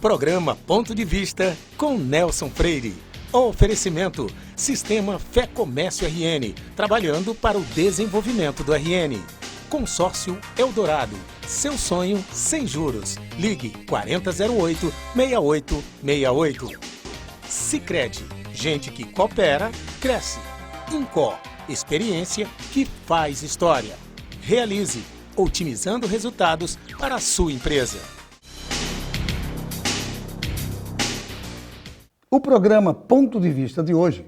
Programa Ponto de Vista com Nelson Freire. Oferecimento: Sistema Fé Comércio RN, trabalhando para o desenvolvimento do RN. Consórcio Eldorado, seu sonho sem juros. Ligue 4008-6868. Sicredi, gente que coopera, cresce. Incor, experiência que faz história. Realize, otimizando resultados para a sua empresa. O programa Ponto de Vista de hoje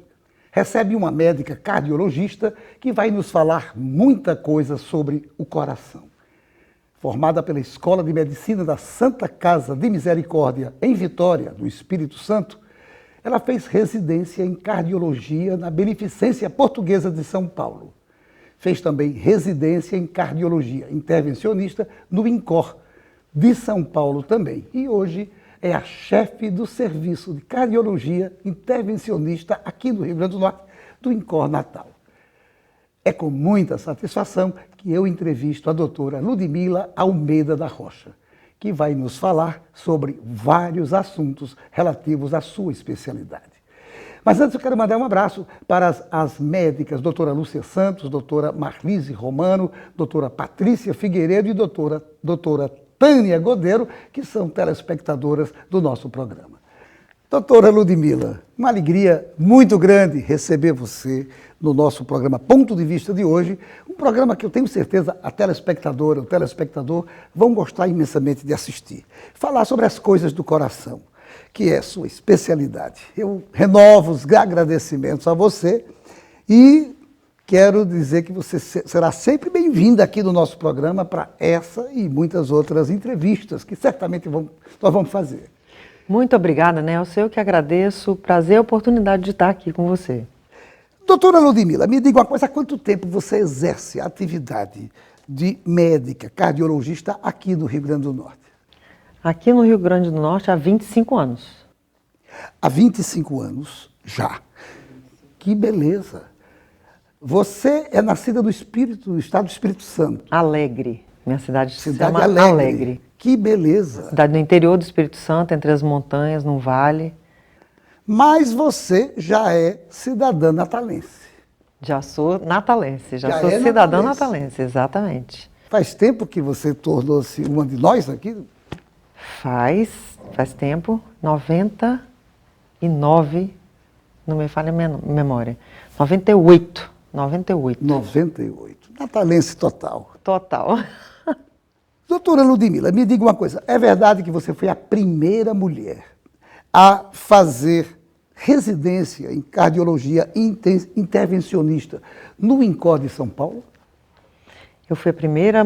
recebe uma médica cardiologista que vai nos falar muita coisa sobre o coração. Formada pela Escola de Medicina da Santa Casa de Misericórdia, em Vitória, do Espírito Santo, ela fez residência em cardiologia na Beneficência Portuguesa de São Paulo. Fez também residência em cardiologia intervencionista no INCOR de São Paulo também. E hoje é a chefe do Serviço de Cardiologia Intervencionista aqui no Rio Grande do Norte, do INCOR Natal. É com muita satisfação que eu entrevisto a doutora Ludmila Almeida da Rocha, que vai nos falar sobre vários assuntos relativos à sua especialidade. Mas antes eu quero mandar um abraço para as médicas doutora Lúcia Santos, doutora Marlise Romano, doutora Patrícia Figueiredo e doutora Tânia Godeiro, que são telespectadoras do nosso programa. Doutora Ludmila, uma alegria muito grande receber você no nosso programa Ponto de Vista de hoje, um programa que eu tenho certeza a telespectadora, o telespectador vão gostar imensamente de assistir. Falar sobre as coisas do coração, que é sua especialidade. Eu renovo os agradecimentos a você e quero dizer que você será sempre bem-vinda aqui no nosso programa para essa e muitas outras entrevistas que certamente nós vamos fazer. Muito obrigada, Nelson. Eu que agradeço. Prazer e oportunidade de estar aqui com você. Doutora Ludmila, me diga uma coisa, há quanto tempo você exerce a atividade de médica, cardiologista aqui no Rio Grande do Norte? Aqui no Rio Grande do Norte há 25 anos. Há 25 anos já. Que beleza. Você é nascida do estado do Espírito Santo. Alegre. Minha cidade se chama Alegre. Alegre. Que beleza. Cidade do interior do Espírito Santo, entre as montanhas, num vale. Mas você já é cidadã natalense. Já sou natalense, já sou é cidadã natalense, exatamente. Faz tempo que você tornou-se uma de nós aqui? Faz tempo, 99, não me falha a memória, 98. 98. Natalense total. Total. Doutora Ludmila, me diga uma coisa, é verdade que você foi a primeira mulher a fazer residência em cardiologia intervencionista no INCOR de São Paulo? Eu fui a primeira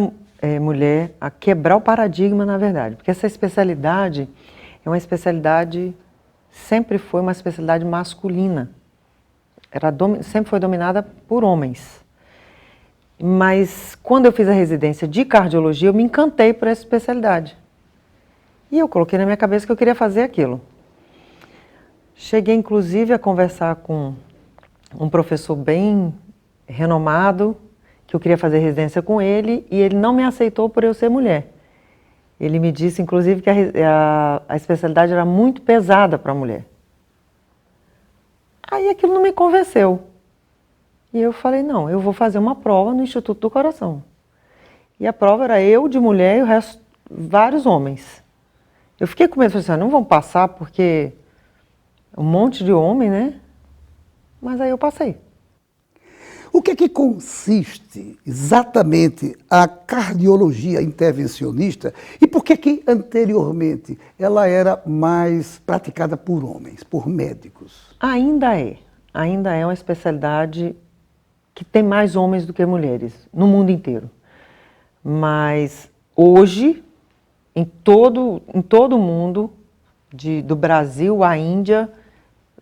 mulher a quebrar o paradigma, na verdade, porque essa especialidade é uma especialidade, sempre foi uma especialidade masculina. Sempre foi dominada por homens. Mas quando eu fiz a residência de cardiologia, eu me encantei por essa especialidade. E eu coloquei na minha cabeça que eu queria fazer aquilo. Cheguei, inclusive, a conversar com um professor bem renomado, que eu queria fazer residência com ele, e ele não me aceitou por eu ser mulher. Ele me disse, inclusive, que a especialidade era muito pesada para a mulher. Aí aquilo não me convenceu. E eu falei, não, eu vou fazer uma prova no Instituto do Coração. E a prova era eu de mulher e o resto, vários homens. Eu fiquei com medo, falei assim, não vão passar porque um monte de homem, né? Mas aí eu passei. O que é que consiste exatamente a cardiologia intervencionista e por que que anteriormente ela era mais praticada por homens, por médicos? Ainda é uma especialidade que tem mais homens do que mulheres, no mundo inteiro. Mas hoje, em todo o mundo, do Brasil à Índia,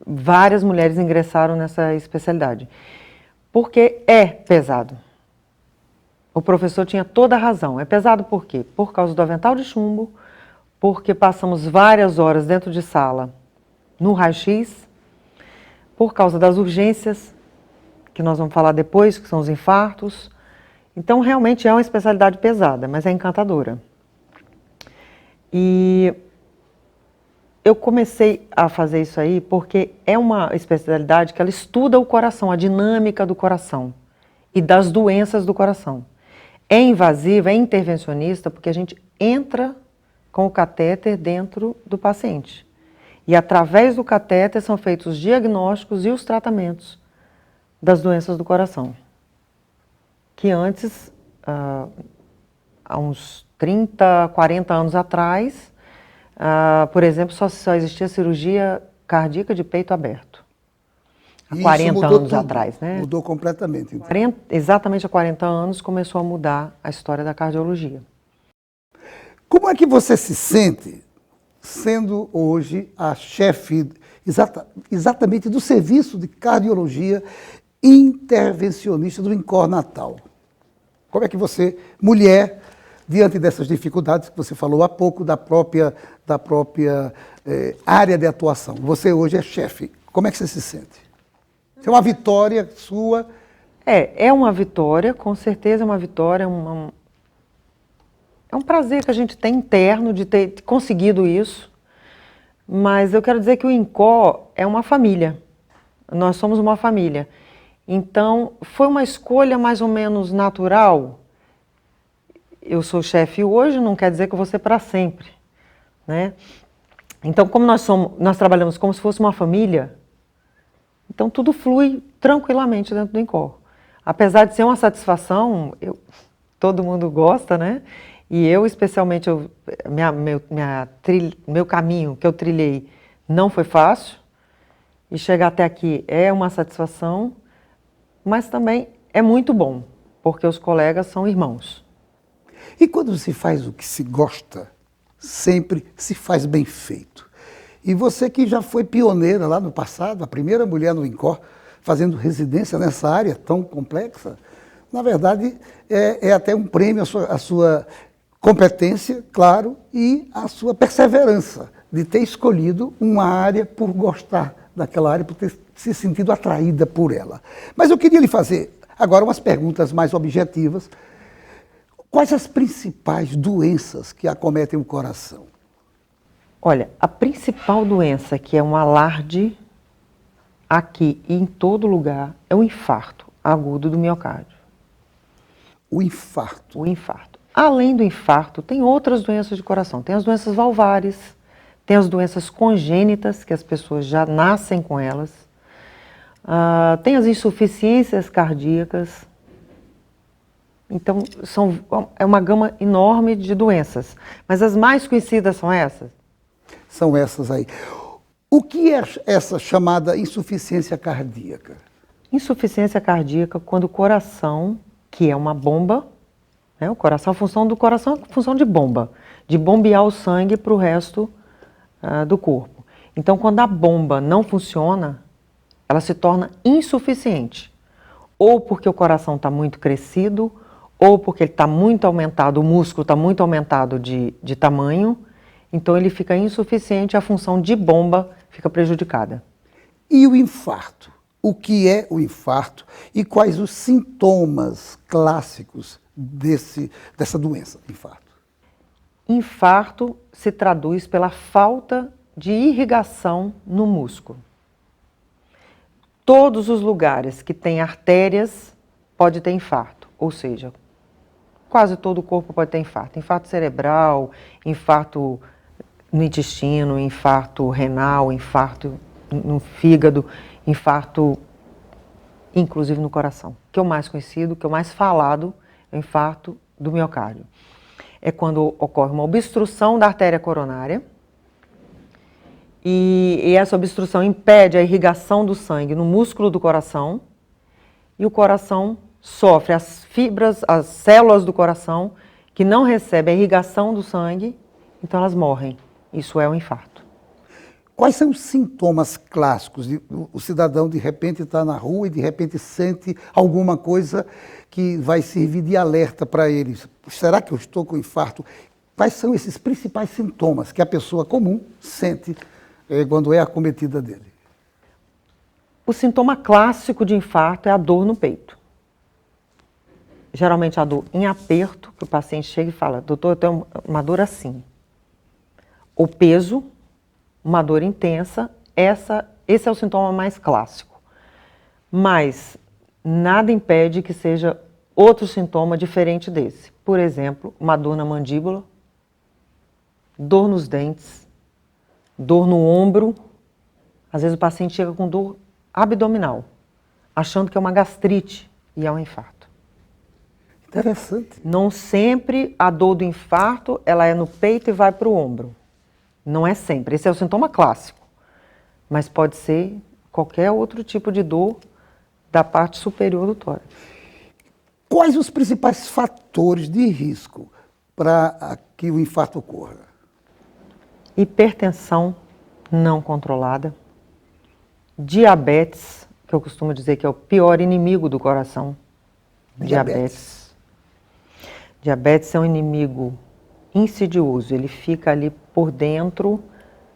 várias mulheres ingressaram nessa especialidade. Porque é pesado. O professor tinha toda a razão. É pesado por quê? Por causa do avental de chumbo, porque passamos várias horas dentro de sala no raio-x, por causa das urgências, que nós vamos falar depois, que são os infartos. Então, realmente é uma especialidade pesada, mas é encantadora. E eu comecei a fazer isso aí porque é uma especialidade que ela estuda o coração, a dinâmica do coração e das doenças do coração. É invasiva, é intervencionista, porque a gente entra com o catéter dentro do paciente. E através do catéter são feitos os diagnósticos e os tratamentos das doenças do coração. Que antes, há uns 30, 40 anos atrás, por exemplo, só existia cirurgia cardíaca de peito aberto. Há 40 anos atrás, né? Mudou completamente. Então. Exatamente há 40 anos começou a mudar a história da cardiologia. Como é que você se sente sendo hoje a chefe exatamente do serviço de cardiologia intervencionista do INCOR Natal? Como é que você, mulher, diante dessas dificuldades que você falou há pouco da própria área de atuação, você hoje é chefe, como é que você se sente? Isso é uma vitória sua? É uma vitória, com certeza é uma vitória, é um prazer que a gente tem interno de ter conseguido isso, mas eu quero dizer que o INCOR é uma família, nós somos uma família. Então, foi uma escolha mais ou menos natural. Eu sou chefe hoje, não quer dizer que eu vou ser para sempre, né? Então, como nós trabalhamos como se fosse uma família, então tudo flui tranquilamente dentro do INCOR. Apesar de ser uma satisfação, todo mundo gosta, né? E eu, especialmente, meu caminho que eu trilhei não foi fácil, e chegar até aqui é uma satisfação, mas também é muito bom, porque os colegas são irmãos. E quando se faz o que se gosta, sempre se faz bem feito. E você que já foi pioneira lá no passado, a primeira mulher no INCOR, fazendo residência nessa área tão complexa, na verdade é até um prêmio à sua competência, claro, e à sua perseverança de ter escolhido uma área por gostar daquela área, por ter se sentido atraída por ela. Mas eu queria lhe fazer agora umas perguntas mais objetivas. Quais as principais doenças que acometem o coração? Olha, a principal doença que é um alarde aqui e em todo lugar é o infarto agudo do miocárdio. O infarto? O infarto. Além do infarto, tem outras doenças de coração. Tem as doenças valvares, tem as doenças congênitas, que as pessoas já nascem com elas. Tem as insuficiências cardíacas. Então, é uma gama enorme de doenças. Mas as mais conhecidas são essas? São essas aí. O que é essa chamada insuficiência cardíaca? Insuficiência cardíaca quando o coração, que é uma bomba, né, o coração, a função do coração é a função de bomba, de bombear o sangue para o resto do corpo. Então, quando a bomba não funciona, ela se torna insuficiente. Ou porque o coração está muito crescido, ou porque ele está muito aumentado, o músculo está muito aumentado de tamanho, então ele fica insuficiente, a função de bomba fica prejudicada. E o infarto? O que é o infarto e quais os sintomas clássicos dessa doença, infarto? Infarto se traduz pela falta de irrigação no músculo. Todos os lugares que têm artérias pode ter infarto, ou seja, quase todo o corpo pode ter infarto. Infarto cerebral, infarto no intestino, infarto renal, infarto no fígado, infarto inclusive no coração. Que é o mais conhecido, que é o mais falado, é o infarto do miocárdio. É quando ocorre uma obstrução da artéria coronária e essa obstrução impede a irrigação do sangue no músculo do coração e o coração sofre, as fibras, as células do coração que não recebem a irrigação do sangue, então elas morrem. Isso é um infarto. Quais são os sintomas clássicos? O cidadão de repente está na rua e de repente sente alguma coisa que vai servir de alerta para ele. Será que eu estou com infarto? Quais são esses principais sintomas que a pessoa comum sente quando é acometida dele? O sintoma clássico de infarto é a dor no peito. Geralmente a dor em aperto, que o paciente chega e fala, doutor, eu tenho uma dor assim. O peso uma dor intensa, esse é o sintoma mais clássico. Mas nada impede que seja outro sintoma diferente desse. Por exemplo, uma dor na mandíbula, dor nos dentes, dor no ombro. Às vezes o paciente chega com dor abdominal, achando que é uma gastrite e é um infarto. Interessante. Não sempre a dor do infarto ela é no peito e vai para o ombro. Não é sempre. Esse é o sintoma clássico. Mas pode ser qualquer outro tipo de dor da parte superior do tórax. Quais os principais fatores de risco para que o infarto ocorra? Hipertensão não controlada, diabetes, que eu costumo dizer que é o pior inimigo do coração. Diabetes é um inimigo insidioso, ele fica ali por dentro,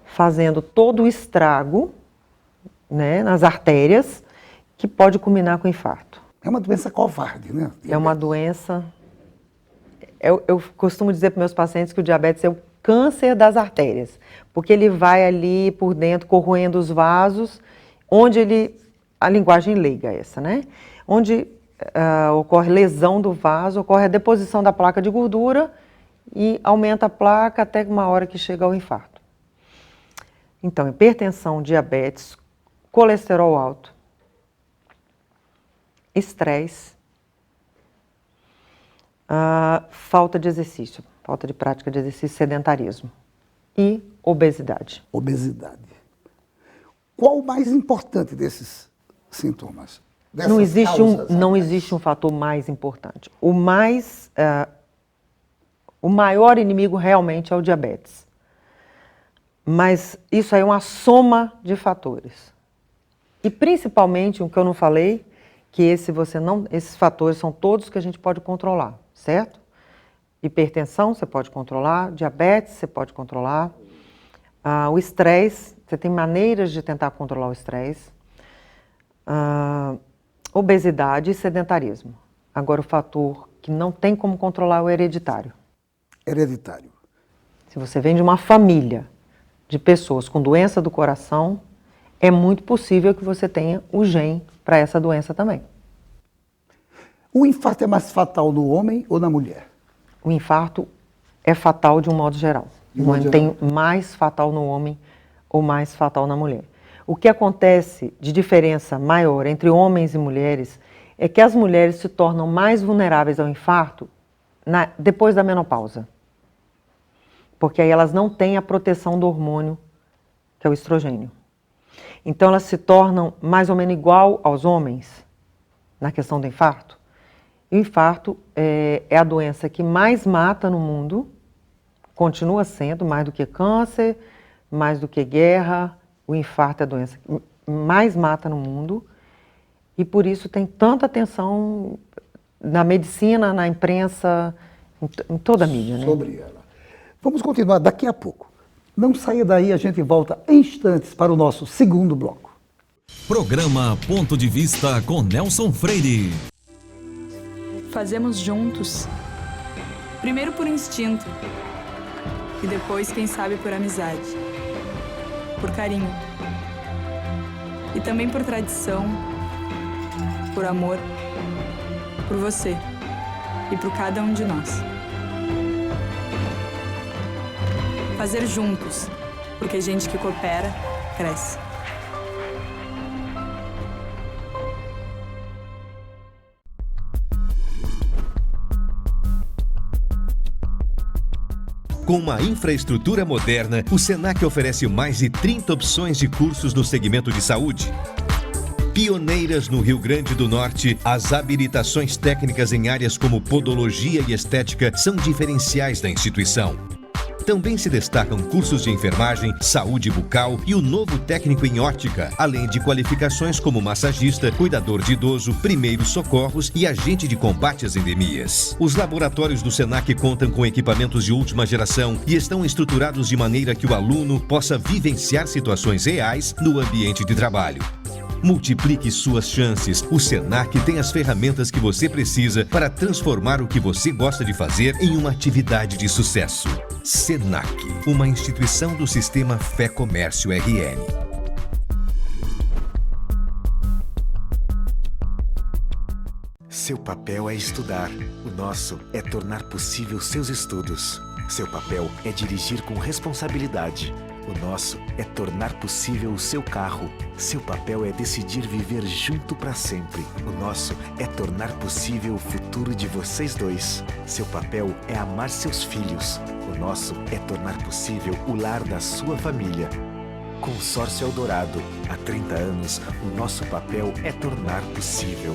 fazendo todo o estrago, né, nas artérias, que pode culminar com infarto. É uma doença covarde, né? É uma doença... Eu costumo dizer para meus pacientes que o diabetes é o câncer das artérias, porque ele vai ali por dentro, corroendo os vasos, onde a linguagem leiga é essa, né? Onde ocorre lesão do vaso, ocorre a deposição da placa de gordura e aumenta a placa até uma hora que chega ao infarto. Então, hipertensão, diabetes, colesterol alto, estresse, falta de exercício, falta de prática de exercício, sedentarismo e obesidade. Obesidade. Qual o mais importante desses sintomas? Não existe um fator mais importante. O maior inimigo realmente é o diabetes. Mas isso aí é uma soma de fatores. E principalmente, o que eu não falei, que esses fatores são todos que a gente pode controlar, certo? Hipertensão você pode controlar, diabetes você pode controlar, o estresse, você tem maneiras de tentar controlar o estresse, obesidade e sedentarismo. Agora o fator que não tem como controlar é o hereditário. Hereditário. Se você vem de uma família de pessoas com doença do coração, é muito possível que você tenha o gene para essa doença também. O infarto é mais fatal no homem ou na mulher? O infarto é fatal de um modo geral. Não tem mais fatal no homem ou mais fatal na mulher. O que acontece de diferença maior entre homens e mulheres é que as mulheres se tornam mais vulneráveis ao infarto depois da menopausa. Porque aí elas não têm a proteção do hormônio, que é o estrogênio. Então elas se tornam mais ou menos igual aos homens na questão do infarto. E o infarto é a doença que mais mata no mundo, continua sendo, mais do que câncer, mais do que guerra. O infarto é a doença que mais mata no mundo e por isso tem tanta atenção na medicina, na imprensa, em toda a mídia, né? Sobre ela. Vamos continuar daqui a pouco. Não saia daí, a gente volta em instantes para o nosso segundo bloco. Programa Ponto de Vista com Nelson Freire. Fazemos juntos, primeiro por instinto e depois, quem sabe, por amizade, por carinho e também por tradição, por amor, por você e por cada um de nós. Fazer juntos, porque gente que coopera, cresce. Com uma infraestrutura moderna, o Senac oferece mais de 30 opções de cursos no segmento de saúde. Pioneiras no Rio Grande do Norte, as habilitações técnicas em áreas como podologia e estética são diferenciais da instituição. Também se destacam cursos de enfermagem, saúde bucal e o novo técnico em ótica, além de qualificações como massagista, cuidador de idoso, primeiros socorros e agente de combate às endemias. Os laboratórios do Senac contam com equipamentos de última geração e estão estruturados de maneira que o aluno possa vivenciar situações reais no ambiente de trabalho. Multiplique suas chances. O Senac tem as ferramentas que você precisa para transformar o que você gosta de fazer em uma atividade de sucesso. Senac, uma instituição do Sistema Fé Comércio RN. Seu papel é estudar. O nosso é tornar possível seus estudos. Seu papel é dirigir com responsabilidade. O nosso é tornar possível o seu carro. Seu papel é decidir viver junto para sempre. O nosso é tornar possível o futuro de vocês dois. Seu papel é amar seus filhos. O nosso é tornar possível o lar da sua família. Consórcio Eldorado. Há 30 anos, o nosso papel é tornar possível.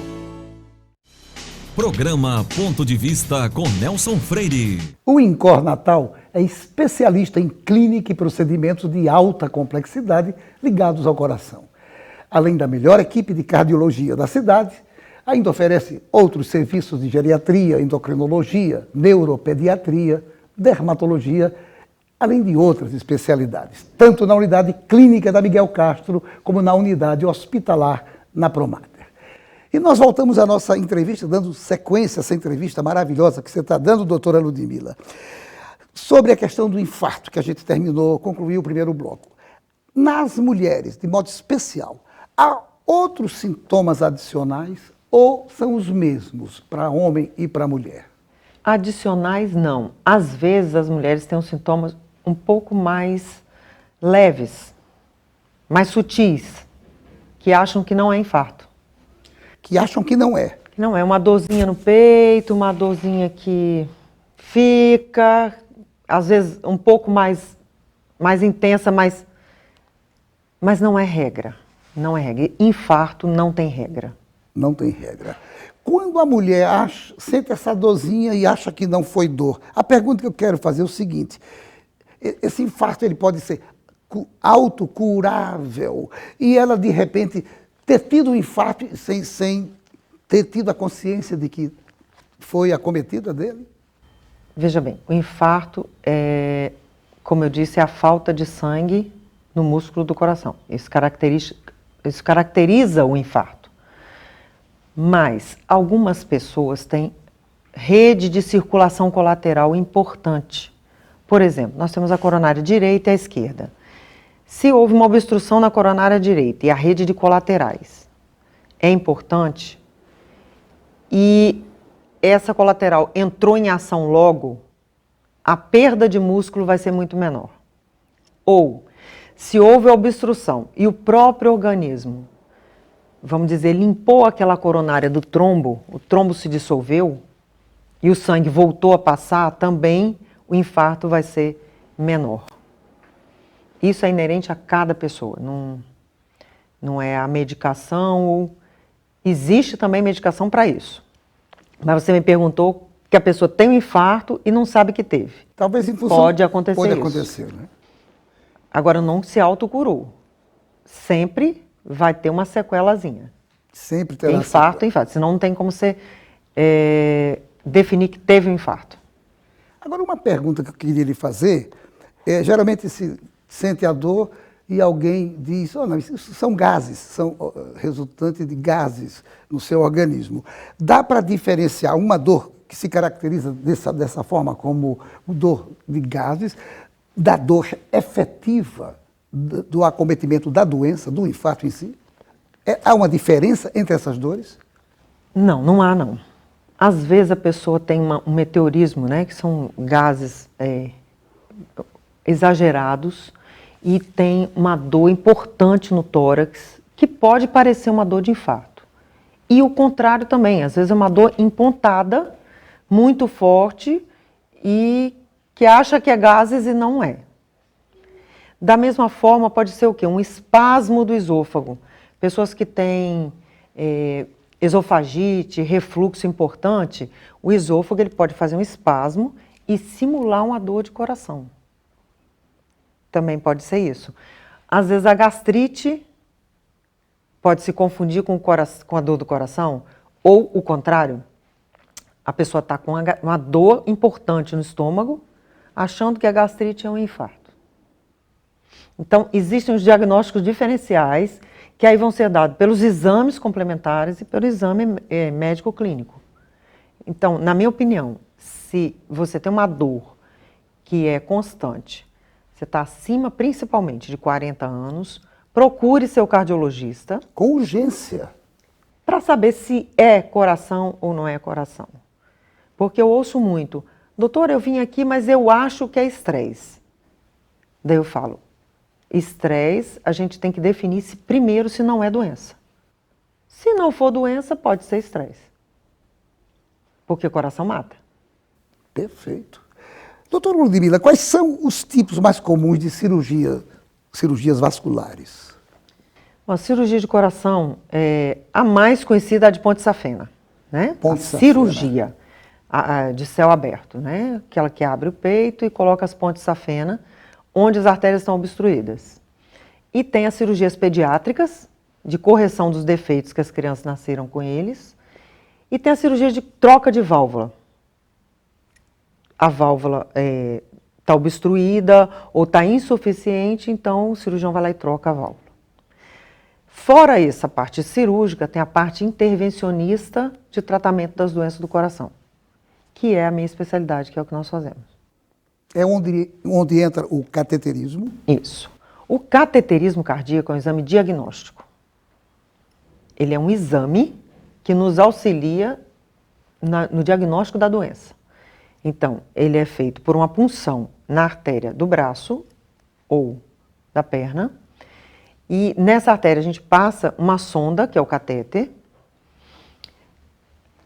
Programa Ponto de Vista com Nelson Freire. O INCOR Natal é especialista em clínica e procedimentos de alta complexidade ligados ao coração. Além da melhor equipe de cardiologia da cidade, ainda oferece outros serviços de geriatria, endocrinologia, neuropediatria, dermatologia, além de outras especialidades, tanto na unidade clínica da Miguel Castro como na unidade hospitalar na Promater. E nós voltamos à nossa entrevista, dando sequência a essa entrevista maravilhosa que você está dando, doutora Ludmila, sobre a questão do infarto, que a gente concluiu o primeiro bloco. Nas mulheres, de modo especial, há outros sintomas adicionais ou são os mesmos para homem e para mulher? Adicionais, não. Às vezes, as mulheres têm os sintomas um pouco mais leves, mais sutis, que acham que não é infarto. Que acham que não é. Não, é uma dorzinha no peito, uma dorzinha que fica, às vezes um pouco mais intensa, mas não é regra. Não é regra. Infarto não tem regra. Não tem regra. Quando a mulher sente essa dorzinha e acha que não foi dor, a pergunta que eu quero fazer é o seguinte: esse infarto ele pode ser autocurável e ela de repente ter tido um infarto sem ter tido a consciência de que foi acometida dele? Veja bem, o infarto é, como eu disse, é a falta de sangue no músculo do coração. Isso caracteriza o infarto. Mas algumas pessoas têm rede de circulação colateral importante. Por exemplo, nós temos a coronária direita e a esquerda. Se houve uma obstrução na coronária direita e a rede de colaterais é importante e essa colateral entrou em ação logo, a perda de músculo vai ser muito menor. Ou, se houve obstrução e o próprio organismo, vamos dizer, limpou aquela coronária do trombo, o trombo se dissolveu e o sangue voltou a passar, também o infarto vai ser menor. Isso é inerente a cada pessoa, não é a medicação. Existe também medicação para isso. Mas você me perguntou que a pessoa tem um infarto e não sabe que teve. Talvez em função... Pode acontecer isso. Pode acontecer, né? Agora, não se autocurou. Sempre vai ter uma sequelazinha. Sempre terá infarto, senão não tem como você definir que teve um infarto. Agora, uma pergunta que eu queria lhe fazer, geralmente se sente a dor e alguém diz, não, isso são gases, são resultantes de gases no seu organismo. Dá para diferenciar uma dor que se caracteriza dessa forma como dor de gases, da dor efetiva do acometimento da doença, do infarto em si? Há uma diferença entre essas dores? Não há não. Às vezes a pessoa tem um meteorismo, né, que são gases exagerados, e tem uma dor importante no tórax, que pode parecer uma dor de infarto. E o contrário também, às vezes é uma dor empontada, muito forte, e que acha que é gases e não é. Da mesma forma, pode ser o quê? Um espasmo do esôfago. Pessoas que têm esofagite, refluxo importante, o esôfago ele pode fazer um espasmo e simular uma dor de coração. Também pode ser isso. Às vezes a gastrite pode se confundir com a dor do coração, ou o contrário, a pessoa está com uma dor importante no estômago, achando que a gastrite é um infarto. Então, existem os diagnósticos diferenciais que aí vão ser dados pelos exames complementares e pelo exame médico clínico. Então, na minha opinião, se você tem uma dor que é constante, você está acima principalmente de 40 anos, procure seu cardiologista. Com urgência. Para saber se é coração ou não é coração. Porque eu ouço muito, doutor, eu vim aqui, mas eu acho que é estresse. Daí eu falo, estresse, a gente tem que definir primeiro se não é doença. Se não for doença, pode ser estresse. Porque o coração mata. Perfeito. Doutora Ludmila, quais são os tipos mais comuns de cirurgias vasculares? A cirurgia de coração, a mais conhecida é a de ponte safena, né? Ponte a safena. Cirurgia de céu aberto, né? Aquela que abre o peito e coloca as pontes safena, onde as artérias estão obstruídas. E tem as cirurgias pediátricas, de correção dos defeitos que as crianças nasceram com eles. E tem a cirurgia de troca de válvula. A válvula está obstruída ou está insuficiente, então o cirurgião vai lá e troca a válvula. Fora essa parte cirúrgica, tem a parte intervencionista de tratamento das doenças do coração, que é a minha especialidade, que é o que nós fazemos. É onde entra o cateterismo? Isso. O cateterismo cardíaco é um exame diagnóstico. Ele é um exame que nos auxilia no diagnóstico da doença. Então, ele é feito por uma punção na artéria do braço ou da perna. E nessa artéria a gente passa uma sonda, que é o catéter.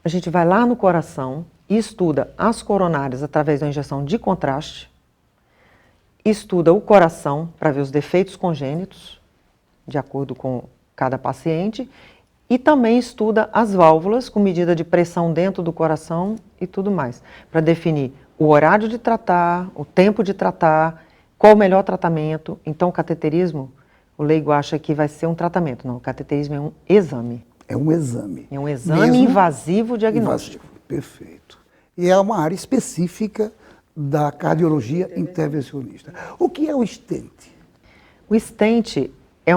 A gente vai lá no coração e estuda as coronárias através da injeção de contraste. Estuda o coração para ver os defeitos congênitos, de acordo com cada paciente. E também estuda as válvulas com medida de pressão dentro do coração e tudo mais, para definir o horário de tratar, o tempo de tratar, qual o melhor tratamento. Então, o cateterismo, o leigo acha que vai ser um tratamento. Não, o cateterismo é um exame. É um exame. É um exame Mesmo invasivo diagnóstico. Perfeito. E é uma área específica da cardiologia intervencionista. O que é o stent? O stent é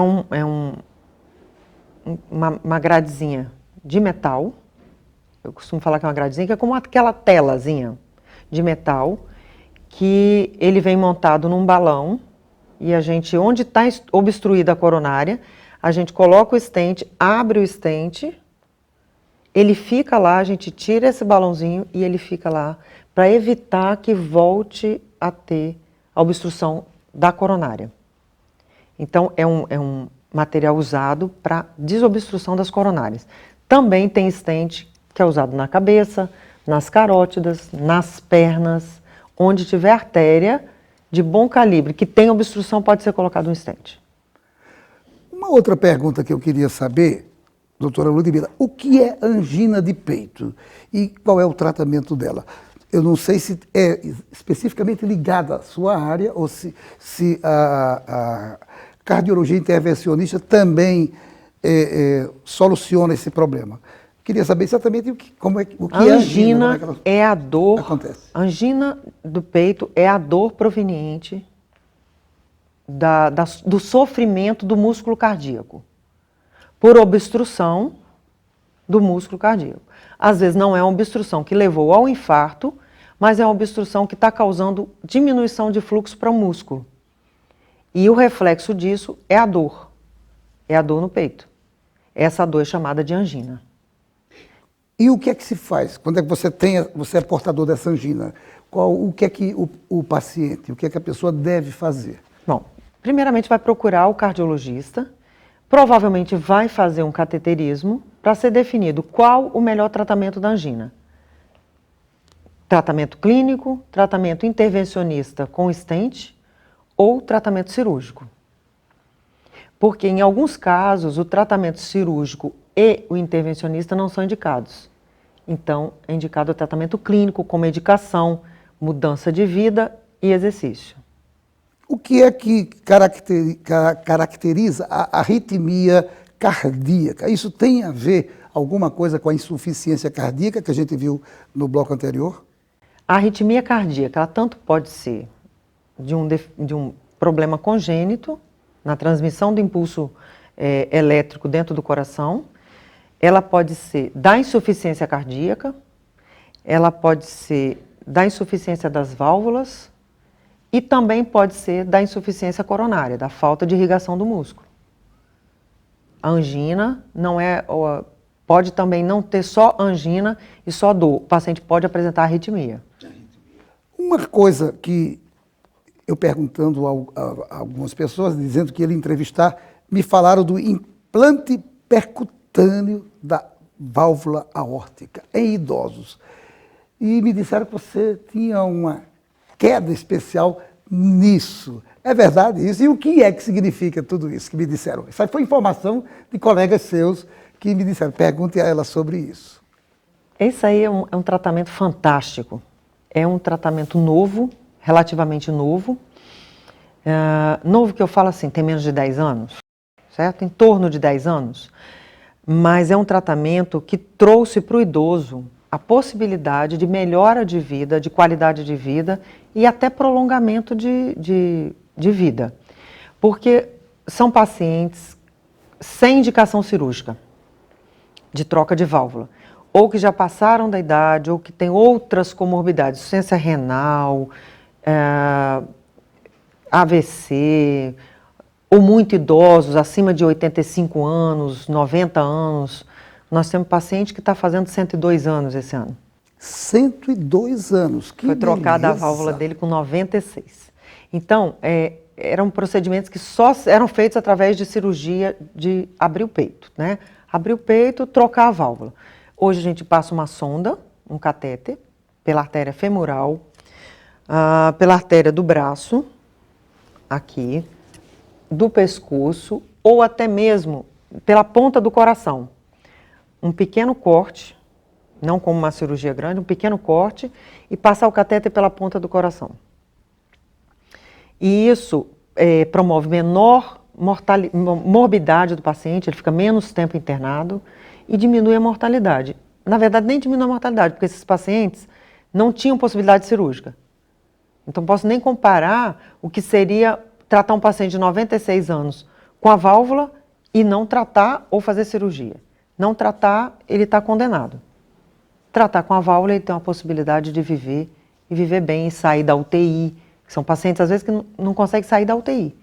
uma gradezinha de metal. Eu costumo falar que é uma gradezinha, que é como aquela telazinha de metal, que ele vem montado num balão e a gente, onde está obstruída a coronária, a gente coloca o stent, abre o stent, ele fica lá, a gente tira esse balãozinho e ele fica lá para evitar que volte a ter a obstrução da coronária. Então, é um material usado para desobstrução das coronárias. Também tem stent que é usado na cabeça, nas carótidas, nas pernas, onde tiver artéria de bom calibre, que tem obstrução, pode ser colocado um stent. Uma outra pergunta que eu queria saber, doutora Ludmila, o que é angina de peito e qual é o tratamento dela? Eu não sei se é especificamente ligada à sua área ou se a cardiologia intervencionista também soluciona esse problema. Queria saber exatamente o que a é angina. É a dor. Acontece. A angina do peito é a dor proveniente do sofrimento do músculo cardíaco, por obstrução do músculo cardíaco. Às vezes não é uma obstrução que levou ao infarto, mas é uma obstrução que está causando diminuição de fluxo para o músculo. E o reflexo disso é a dor no peito. Essa dor é chamada de angina. E o que é que se faz quando é que você é portador dessa angina? O que é que o paciente, o que é que a pessoa deve fazer? Bom, primeiramente vai procurar o cardiologista, provavelmente vai fazer um cateterismo para ser definido qual o melhor tratamento da angina. Tratamento clínico, tratamento intervencionista com stent ou tratamento cirúrgico. Porque em alguns casos o tratamento cirúrgico e o intervencionista não são indicados. Então, é indicado o tratamento clínico com medicação, mudança de vida e exercício. O que é que caracteriza a arritmia cardíaca? Isso tem a ver alguma coisa com a insuficiência cardíaca que a gente viu no bloco anterior? A arritmia cardíaca, ela tanto pode ser de um problema congênito, na transmissão do impulso elétrico dentro do coração, ela pode ser da insuficiência cardíaca, ela pode ser da insuficiência das válvulas e também pode ser da insuficiência coronária, da falta de irrigação do músculo. A angina não é, pode também não ter só angina e só dor. O paciente pode apresentar arritmia. Uma coisa que eu perguntando a algumas pessoas, dizendo que ele entrevistar, me falaram do implante percutâneo da válvula aórtica em idosos. E me disseram que você tinha uma queda especial nisso. É verdade isso? E o que é que significa tudo isso que me disseram? Isso foi informação de colegas seus que me disseram. Pergunte a ela sobre isso. Esse aí é um tratamento fantástico. É um tratamento novo, relativamente novo. Novo que eu falo assim, tem menos de 10 anos, certo? Em torno de 10 anos. Mas é um tratamento que trouxe para o idoso a possibilidade de melhora de vida, de qualidade de vida e até prolongamento de vida. Porque são pacientes sem indicação cirúrgica de troca de válvula, ou que já passaram da idade, ou que têm outras comorbidades, insuficiência renal, AVC, ou muito idosos, acima de 85 anos, 90 anos. Nós temos paciente que está fazendo 102 anos esse ano. 102 anos, que Foi trocada beleza. a válvula dele com 96. Então, eram procedimentos que só eram feitos através de cirurgia de abrir o peito, né? Abrir o peito, trocar a válvula. Hoje a gente passa uma sonda, um catéter, pela artéria femoral, pela artéria do braço, aqui, do pescoço, ou até mesmo pela ponta do coração. Um pequeno corte, não como uma cirurgia grande, um pequeno corte, e passar o catéter pela ponta do coração. E isso promove menor morbidade do paciente, ele fica menos tempo internado e diminui a mortalidade. Na verdade, nem diminui a mortalidade, porque esses pacientes não tinham possibilidade cirúrgica. Então, não posso nem comparar o que seria tratar um paciente de 96 anos com a válvula e não tratar ou fazer cirurgia. Não tratar, ele está condenado. Tratar com a válvula, ele tem uma possibilidade de viver, e viver bem, e sair da UTI. São pacientes, às vezes, que não conseguem sair da UTI.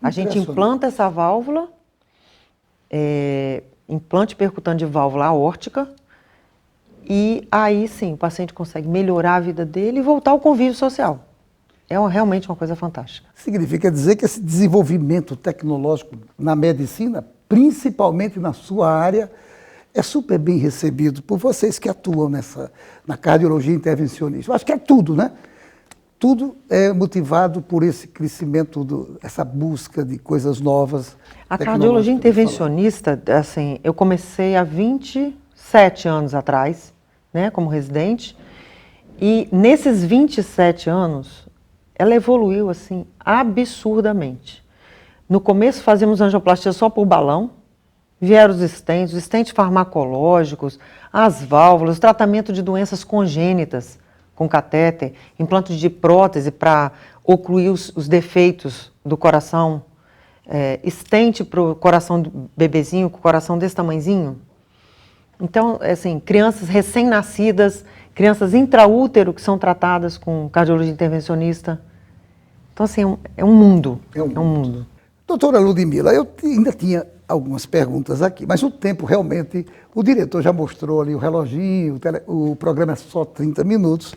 A gente implanta essa válvula, implante percutâneo de válvula aórtica, e aí sim, o paciente consegue melhorar a vida dele e voltar ao convívio social. É realmente uma coisa fantástica. Significa dizer que esse desenvolvimento tecnológico na medicina, principalmente na sua área, é super bem recebido por vocês que atuam na cardiologia intervencionista. Eu acho que é tudo, né? Tudo é motivado por esse crescimento, essa busca de coisas novas. A cardiologia intervencionista, assim, eu comecei há 27 anos atrás, né, como residente, e nesses 27 anos, ela evoluiu, assim, absurdamente. No começo fazíamos angioplastia só por balão, vieram os stents farmacológicos, as válvulas, tratamento de doenças congênitas com catéter, implante de prótese para ocluir os defeitos do coração, stent para o coração do bebezinho, com o coração desse tamanhozinho. Então, assim, crianças recém-nascidas, crianças intraútero que são tratadas com cardiologia intervencionista. Então, assim, é um mundo. É um mundo. Doutora Ludmila, eu ainda tinha algumas perguntas aqui, mas o tempo realmente, o diretor já mostrou ali o reloginho, o programa é só 30 minutos.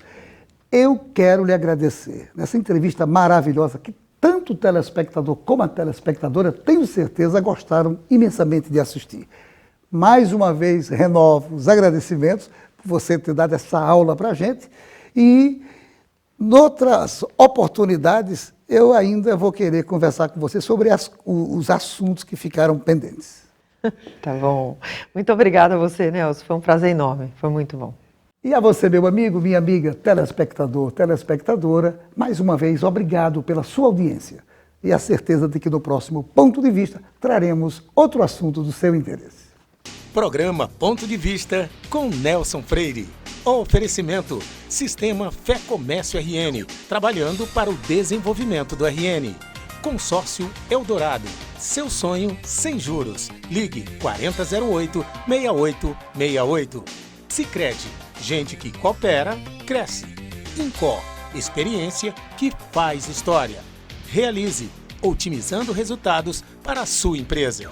Eu quero lhe agradecer nessa entrevista maravilhosa que tanto o telespectador como a telespectadora, tenho certeza, gostaram imensamente de assistir. Mais uma vez, renovo os agradecimentos por você ter dado essa aula para a gente e, noutras oportunidades, eu ainda vou querer conversar com você sobre os assuntos que ficaram pendentes. Tá bom. Muito obrigada a você, Nelson. Foi um prazer enorme. Foi muito bom. E a você, meu amigo, minha amiga, telespectador, telespectadora, mais uma vez, obrigado pela sua audiência. E a certeza de que no próximo Ponto de Vista traremos outro assunto do seu interesse. Programa Ponto de Vista com Nelson Freire. Oferecimento: Sistema Fé Comércio RN, trabalhando para o desenvolvimento do RN. Consórcio Eldorado. Seu sonho sem juros. Ligue 4008-6868. Sicredi, gente que coopera, cresce. Incor, experiência que faz história. Realize, otimizando resultados para a sua empresa.